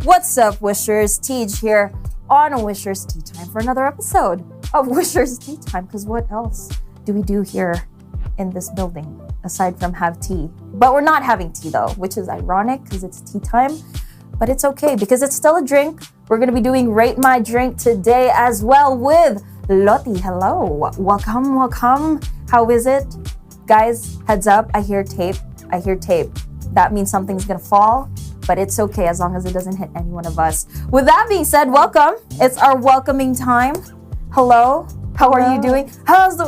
What's up, Wishers? Teej here on Wishers Tea Time for another episode of Wishers Tea Time. Because what else do we do here in this building aside from have tea? But we're not having tea though, which is ironic because it's tea time. But it's okay because it's still a drink. We're going to be doing Rate My Drink today as well with Lotti. Hello. Welcome. How is it? Guys, heads up. I hear tape. That means something's going to fall. But it's okay as long as it doesn't hit any one of us. With that being said, welcome. It's our welcoming time. Hello. How are you doing? How's the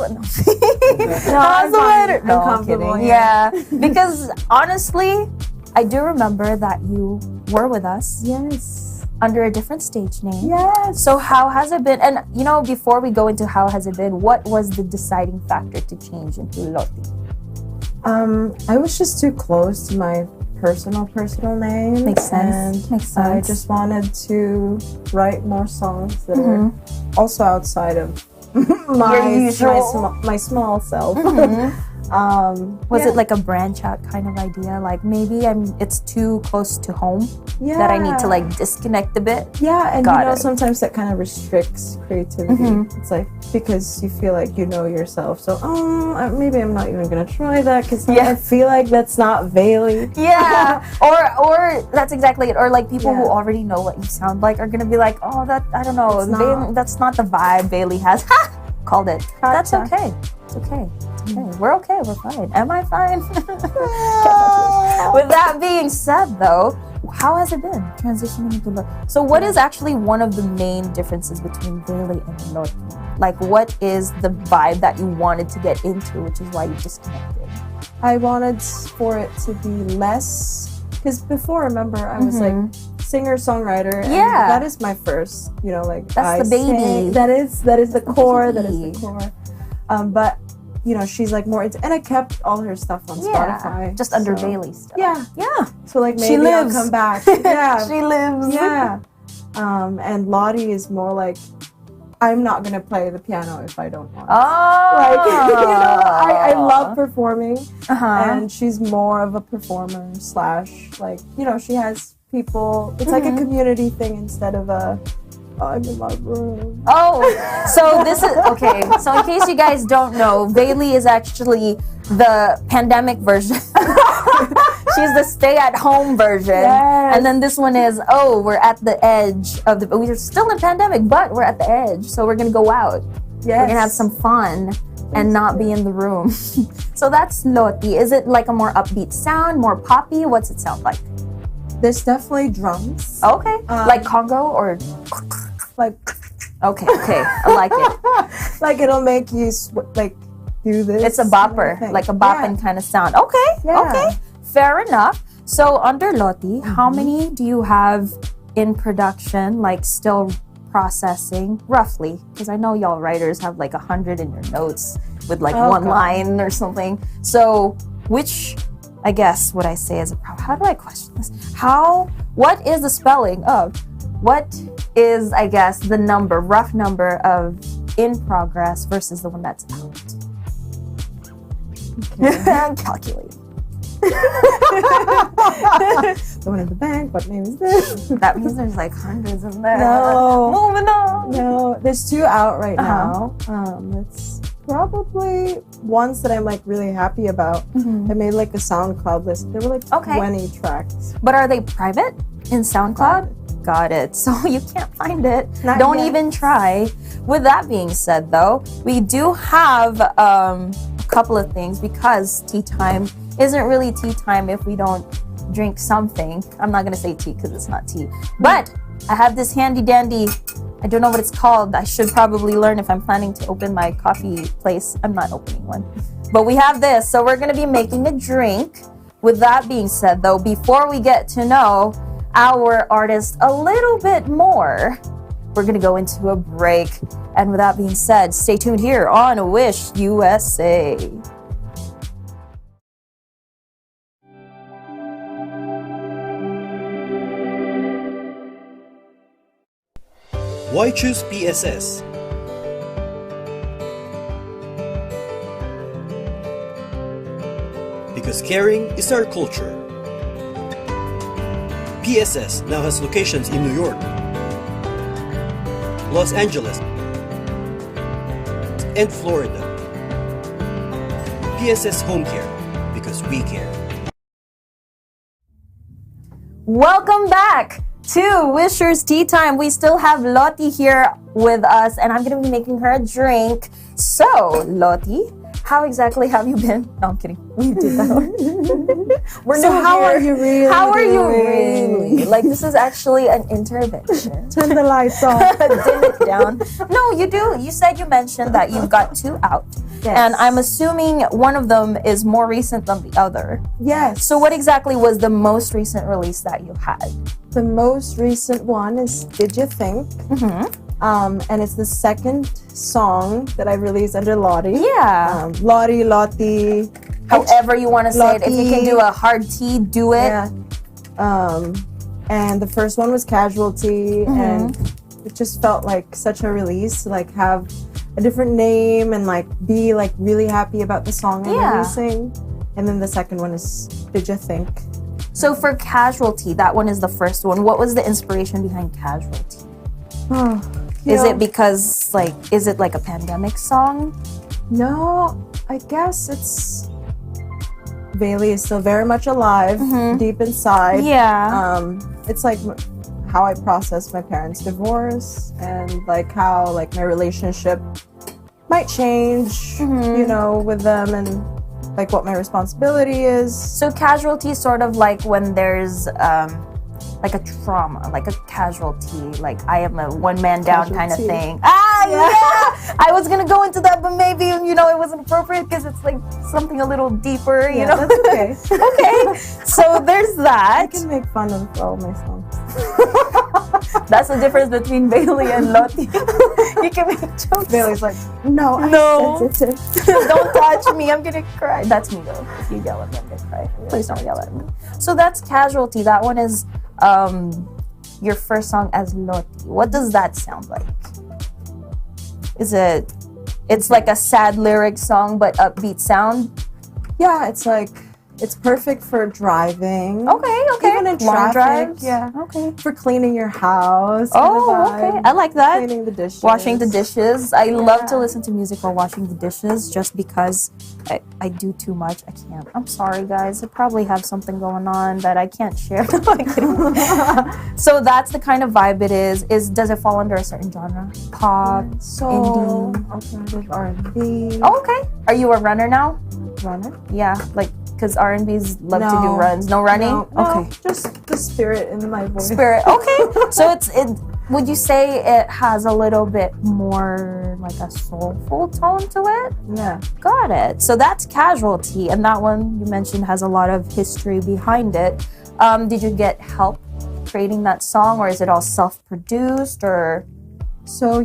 how's the weather? No, I'm kidding. Yeah. Because honestly, I do remember that you were with us. Yes. Under a different stage name. Yes. So how has it been? And before we go into how has it been, what was the deciding factor to change into Lotti? I was just too close to my personal name. Makes sense. I just wanted to write more songs that are also outside of my small self. Was it like a branch out kind of idea? Like maybe it's too close to home that I need to like disconnect a bit? Yeah, and sometimes that kind of restricts creativity. It's like because you feel like you know yourself. So maybe I'm not even gonna try that because I feel like that's not Vealy. Yeah, or that's exactly it. Or like people who already know what you sound like are gonna be like, oh, that I don't know, that's not the vibe Vealy has. Called it. That's okay. It's okay. We're okay. We're fine. Am I fine? With that being said, though, how has it been transitioning into Lotti? So what is actually one of the main differences between Vealy and Lotti? Like, what is the vibe that you wanted to get into, which is why you disconnected? I wanted for it to be less, because before, remember, I was like singer-songwriter, and that is my first, that's the baby. That is the core. That is the core. But she's like more into, and I kept all her stuff on Spotify. Just under Vealy stuff. Yeah. So like maybe I'll come back. Yeah. She lives. Yeah. And Lotti is more like, I'm not gonna play the piano if I don't want. I love performing, and she's more of a performer / like she has people. It's like a community thing instead of a. I'm in my room. Oh, so this is okay. So in case you guys don't know, Vealy is actually the pandemic version. She's the stay-at-home version, and then this one is we're at the edge of the. We're still in pandemic, but we're at the edge, so we're gonna go out. We're gonna have some fun and not be in the room. So that's Lotti. Is it like a more upbeat sound, more poppy? What's it sound like? There's definitely drums. Okay, like Congo or like. Okay, I like it. Like it'll make you do this. It's a bopper, like a bopping kind of sound. Okay, fair enough. So under Lotti, how many do you have in production? Like still processing, roughly? Because I know y'all writers have like 100 in your notes with like one line or something. So which? I guess what I say is a problem. How do I question this? What is the spelling of? What is, I guess, the rough number of in progress versus the one that's out? Okay. Calculate. The one in the bank, what name is this? That means there's like hundreds in there. No. Moving on. No, there's 2 out right now. It's probably ones that I'm like really happy about. I made like a SoundCloud list. There were like 20 tracks. But are they private in SoundCloud? Got it. So you can't find it. Don't even try. With that being said, though, we do have a couple of things because tea time isn't really tea time if we don't drink something. I'm not gonna say tea because it's not tea, but I have this handy dandy. I don't know what it's called. I should probably learn if I'm planning to open my coffee place. I'm not opening one. But we have this, so we're going to be making a drink. With that being said, though, before we get to know our artist a little bit more, we're going to go into a break. And with that being said, stay tuned here on Wish USA. Why choose PSS? Because caring is our culture. PSS now has locations in New York, Los Angeles, and Florida. PSS Home Care, because we care. Welcome back to Wisher's Tea Time. We still have Lotti here with us, and I'm going to be making her a drink. So, Lotti, how exactly have you been? No, I'm kidding. We did that. We're So new how here. are you really How are you doing? really? Like, this is actually an intervention. Turn the lights off. Dim it down. No, you do. You mentioned that you've got 2 out. Yes. And I'm assuming one of them is more recent than the other. Yes. So what exactly was the most recent release that you had? The most recent one is Did You Think? And it's the second song that I released under Lotti. Yeah. Lotti. However you want to say it. If you Lotti. can do a hard T, do it. Yeah. And the first one was Casualty, and it just felt like such a release to like have a different name and like be like really happy about the song I'm Yeah. releasing. And then the second one is Did You Think? So for Casualty, that one is the first one. What was the inspiration behind Casualty? Is it because is it like a pandemic song? No, I guess it's Vealy is still very much alive deep inside. Yeah. It's like how I process my parents' divorce and like how like my relationship might change, you know, with them and like what my responsibility is. So Casualty is sort of like when there's like a trauma, like a casualty, like I am a one-man down kind of Casualty. thing. Yeah! I was gonna go into that, but maybe, you know, it wasn't appropriate because it's like something a little deeper, you know? That's okay. Okay, so there's I that. can make fun of all my songs. That's the difference between Vealy and Lotti. You can make jokes. Vealy's like, no, I'm No. sensitive. Don't touch me, I'm gonna cry. That's me though. If you yell at me, I'm gonna cry. Please don't yell at me. So that's Casualty. That one is your first song as Lotti. What does that sound like? It's like a sad lyric song but upbeat sound? Yeah, it's like, it's perfect for driving. Okay. Even in Long traffic, drives? yeah. Okay. For cleaning your house. kind of Oh, vibe. okay. I like that. Cleaning the dishes. Washing the dishes. I love to Yeah. listen to music while washing the dishes just because I do too much. I can't. I'm sorry, guys. I probably have something going on that I can't share. No, I'm kidding. So that's the kind of vibe it is. Does it fall under a certain genre? Pop, Soul, indie. alternative R&B. Oh, okay. Are you a runner now? Runner? Yeah, like because R&B's love to do No. runs. No running. No, Okay. just the spirit in my voice. Spirit. Okay. So it. Would you say it has a little bit more like a soulful tone to it? Yeah. Got it. So that's Casualty, and that one you mentioned has a lot of history behind it. Did you get help creating that song, or is it all self-produced, or? So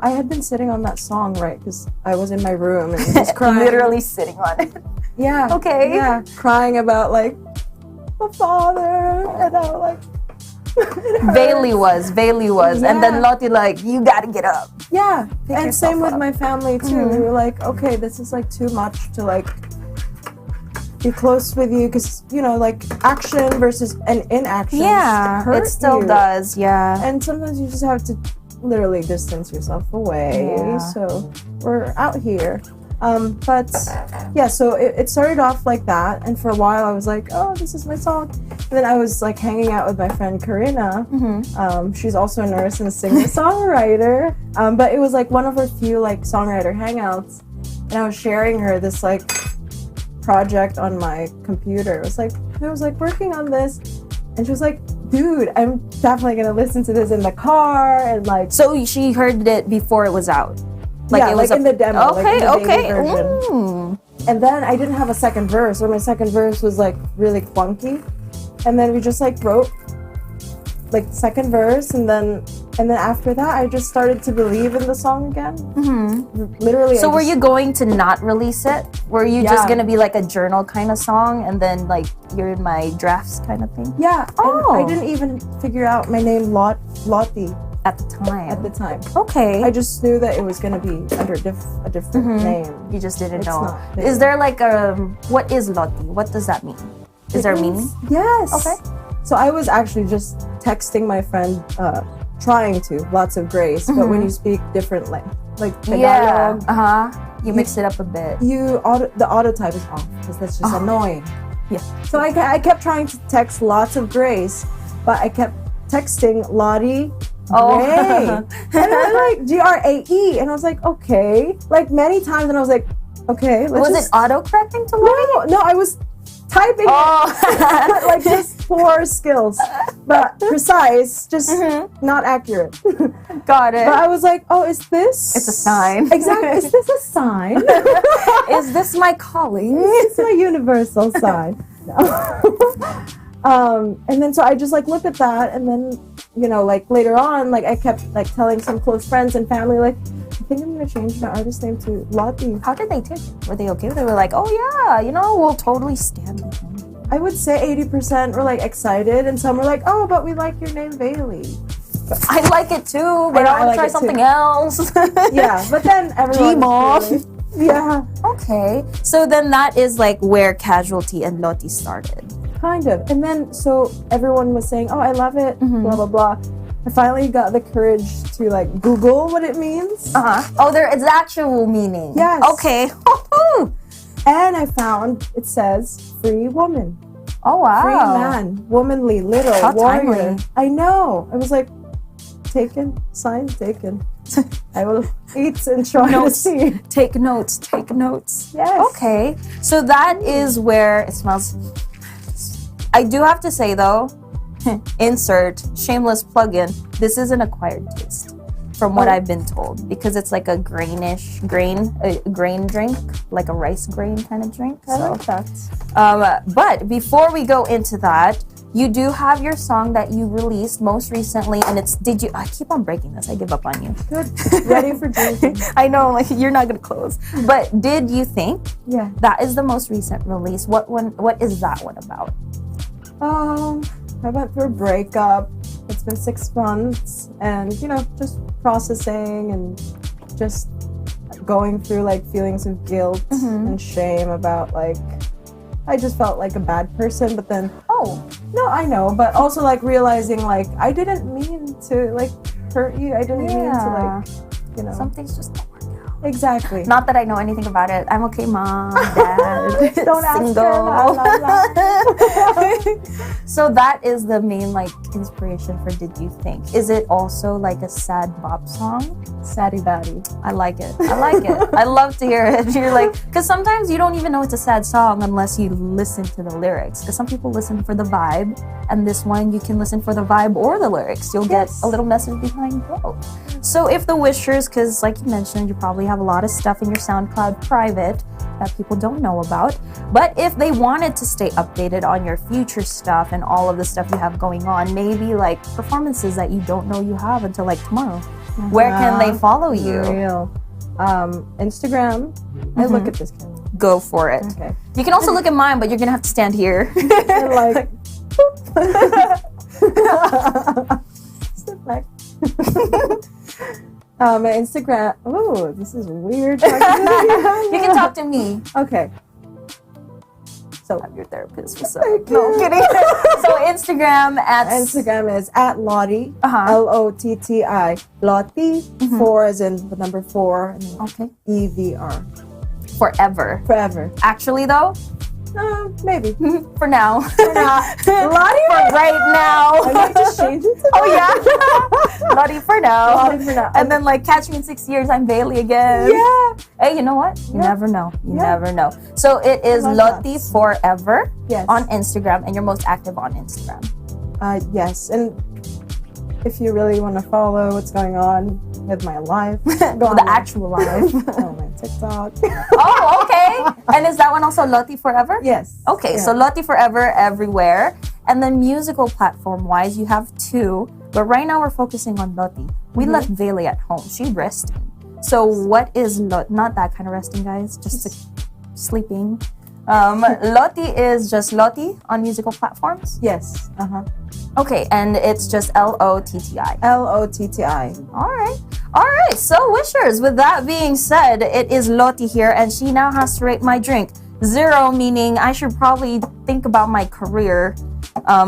I had been sitting on that song, right? Because I was in my room and just crying. Literally sitting on it. Yeah. Okay. Yeah. Crying about like my father and how like Vealy was, and then Yeah. Lotti like, you gotta get up. Yeah. Pick and yourself same with up. my family too. We were like, okay, this is like too much to like be close with you because you know like action versus and inaction. Yeah, hurt it still you. does. Yeah. And sometimes you just have to literally distance yourself away. Yeah. So we're out here. But yeah, so it started off like that, and for a while I was like, oh, this is my song. And then I was like hanging out with my friend Karina. She's also a nurse and a singer-songwriter. But it was like one of her few like songwriter hangouts, and I was sharing her this like project on my computer. It was like I was like working on this, and she was like, dude, I'm definitely gonna listen to this in the car, and like So she heard it before it was out. yeah, like in the demo, Okay, like in the okay. baby version. Mm. And then I didn't have a second verse, or my second verse was like really clunky. And then we just like wrote like the second verse, and then after that I just started to believe in the song again. Literally. So I were just- you going to not release it? Were you just Yeah. gonna be like a journal kind of song, and then like you're in my drafts kind of thing? Yeah. Oh. And I didn't even figure out my name Lotti At the time. at the time. Okay. I just knew that it was gonna be under a different name. You just didn't It's know. not. Is there like a what is Lotti? What does that mean? Is there a meaning? Yes. Okay. So I was actually just texting my friend, trying to, lots of grace, but when you speak different, like Tagalog, you mix it up a bit. the auto type is off because that's just annoying. Yeah. So I kept trying to text lots of grace, but I kept texting Lotti Gray. And I'm like GRAE, and I was like, okay, like many times, and I was like, okay. Was it auto-correcting to Lotti? No, I was typing it like just poor skills, but precise, just not accurate. Got it. But I was like, oh, is this? It's a sign. Exactly. Is this a sign? Is this my calling? It's my universal sign. No. And then so I just like looked at that, and then like later on, like I kept like telling some close friends and family, like, I think I'm gonna change my artist name to Lotti. How did they take it? Were they okay? They were like, oh yeah, we'll totally stand behind you. I would say 80% were like excited, and some were like, oh, but we like your name, Vealy. I like it too, but I want to try something else. Yeah, but then everyone. Yeah. Okay, so then that is like where Casualty and Lotti started. Kind of. And then, so everyone was saying, oh, I love it, blah, blah, blah. I finally got the courage to, like, Google what it means. Oh, there is actual meaning. Yes. Okay. And I found it says free woman. Oh, wow. Free man. Womanly, little, How warrior. timely. I know. I was like, taken, sign taken. I will eat and try to see. Take notes. Take notes. Yes. Okay. So that is where it smells. I do have to say though, insert shameless plug-in, this is an acquired taste from what I've been told, because it's like a grain drink, like a rice grain kind of drink. I So like that. but before we go into that, you do have your song that you released most recently, and it's I keep on breaking this, I give up on you. Good. Ready for drinking. I know, like you're not gonna close. But did you think Yeah. that is the most recent release? What is that one about? I went through a breakup. It's been 6 months, and just processing and just going through like feelings of guilt and shame about like I just felt like a bad person, but then no, I know, but also like realizing like I didn't mean to like hurt you. I didn't mean to like Some things just don't work out. Exactly. Not that I know anything about it. I'm okay, mom, dad. Don't ask single. her. La, la, la. So that is the main like inspiration for Did You Think? Is it also like a sad bop song? Saddy batty. I like it. I like it. I love to hear it. You're like, because sometimes you don't even know it's a sad song unless you listen to the lyrics. Because some people listen for the vibe, and this one you can listen for the vibe or the lyrics. You'll get a little message behind both. So if the wishers, because like you mentioned, you probably have a lot of stuff in your SoundCloud private that people don't know about. But if they wanted to stay updated on your future stuff and all of the stuff you have going on, maybe like performances that you don't know you have until like tomorrow, where can they follow you? Real. Instagram. I look at this camera. Go for it. Okay. You can also look at mine, but you're gonna have to stand here. And like step back. My Instagram. Oh, this is weird. You can talk to me. Okay. So I'm your therapist. What's up? No, I'm kidding. So Instagram is at Lotti. Lotti. Lotti. 4 as in the number 4. And Okay. EVR. Forever. Forever. Actually, though, Maybe. for now. Lotti For right now. I might just change it to Oh yeah. Lotti for now. Lotti for now. And then like catch me in 6 years, I'm Vealy again. Yeah. Hey, you know what? You never know. You Yeah. never know. So it is love Lotti that. Forever Yes. on Instagram, and you're most active on Instagram. Yes. And if you really want to follow what's going on with my life, go on The actual life. oh, my TikTok. Oh, okay. And is that one also Lotti Forever? Yes. Okay, Yeah. so Lotti Forever everywhere. And then musical platform-wise, you have 2. But right now we're focusing on Lotti. We left Vealy at home. She's resting. So what is Lotti? Not that kind of resting, guys. Just sleeping. Lotti is just Lotti on musical platforms? Yes. Okay, and it's just Lotti. Lotti. All right. So wishers, with that being said, it is Lotti here, and she now has to rate my drink. 0 meaning I should probably think about my career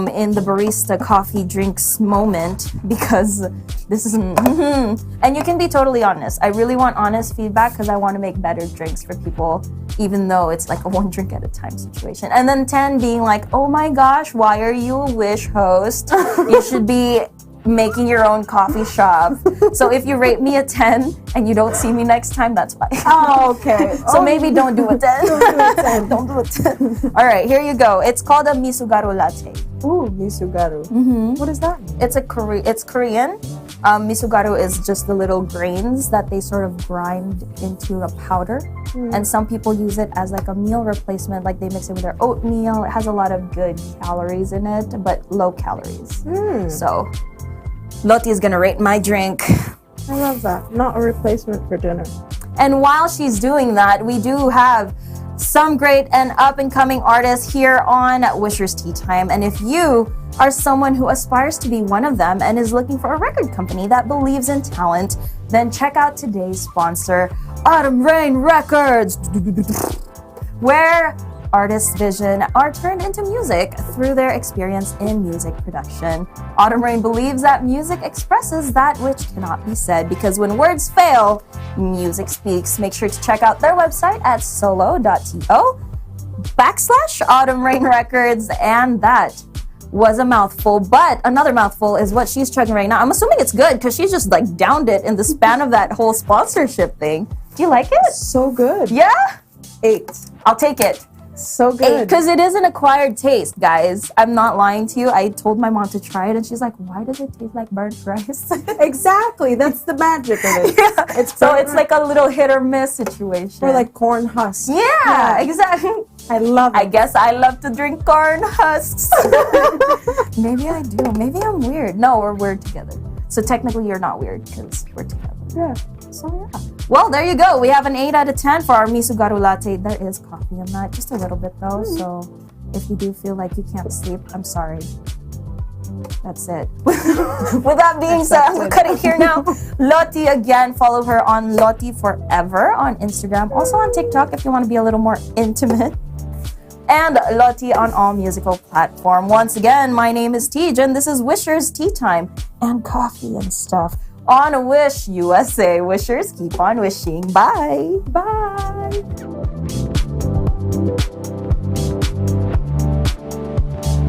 in the barista coffee drinks moment, because this isn't. And you can be totally honest. I really want honest feedback because I want to make better drinks for people, even though it's like a one drink at a time situation. And then 10 being like, oh my gosh, why are you a Wish host? You should be making your own coffee shop. So if you rate me a 10 and you don't see me next time, that's fine. Oh, okay. So maybe don't do a 10. Don't do a 10. Don't do a 10. All right, here you go. It's called a Misugaru latte. Ooh, misugaru. What is that? It's Korean. Misugaru is just the little grains that they sort of grind into a powder. And some people use it as like a meal replacement, like they mix it with their oatmeal. It has a lot of good calories in it, but low calories. So Lotti is gonna rate my drink. I love that. Not a replacement for dinner. And while she's doing that, we do have some great and up-and-coming artists here on Wisher's Tea Time. And if you are someone who aspires to be one of them and is looking for a record company that believes in talent, then check out today's sponsor, Autumn Rain Records, where artists' vision are turned into music through their experience in music production. Autumn Rain believes that music expresses that which cannot be said, because when words fail, music speaks. Make sure to check out their website at solo.to/Autumn Rain Records. And that was a mouthful, but another mouthful is what she's chugging right now. I'm assuming it's good because she's just like downed it in the span of that whole sponsorship thing. Do you like it? So good. Yeah? 8. I'll take it. So good. Because it is an acquired taste, guys. I'm not lying to you. I told my mom to try it and she's like, why does it taste like burnt rice? Exactly. That's the magic of it. Yeah. It's so it's like a little hit or miss situation. or like corn husks. Yeah, exactly. I love it. I guess I love to drink corn husks. Maybe I do. Maybe I'm weird. No, we're weird together. So technically you're not weird because we're together. Yeah. So yeah. Well, there you go. We have an 8 out of 10 for our Misugaru latte. There is coffee in that, just a little bit though. So if you do feel like you can't sleep, I'm sorry. That's it. With that being said, I'm gonna cut it here now. Lotti again, follow her on Lotti Forever on Instagram. Also on TikTok if you want to be a little more intimate. And Lotti on all musical platforms. Once again, my name is Teej and this is Wisher's Tea Time and coffee and stuff on Wish USA. Wishers, keep on wishing. Bye. Bye.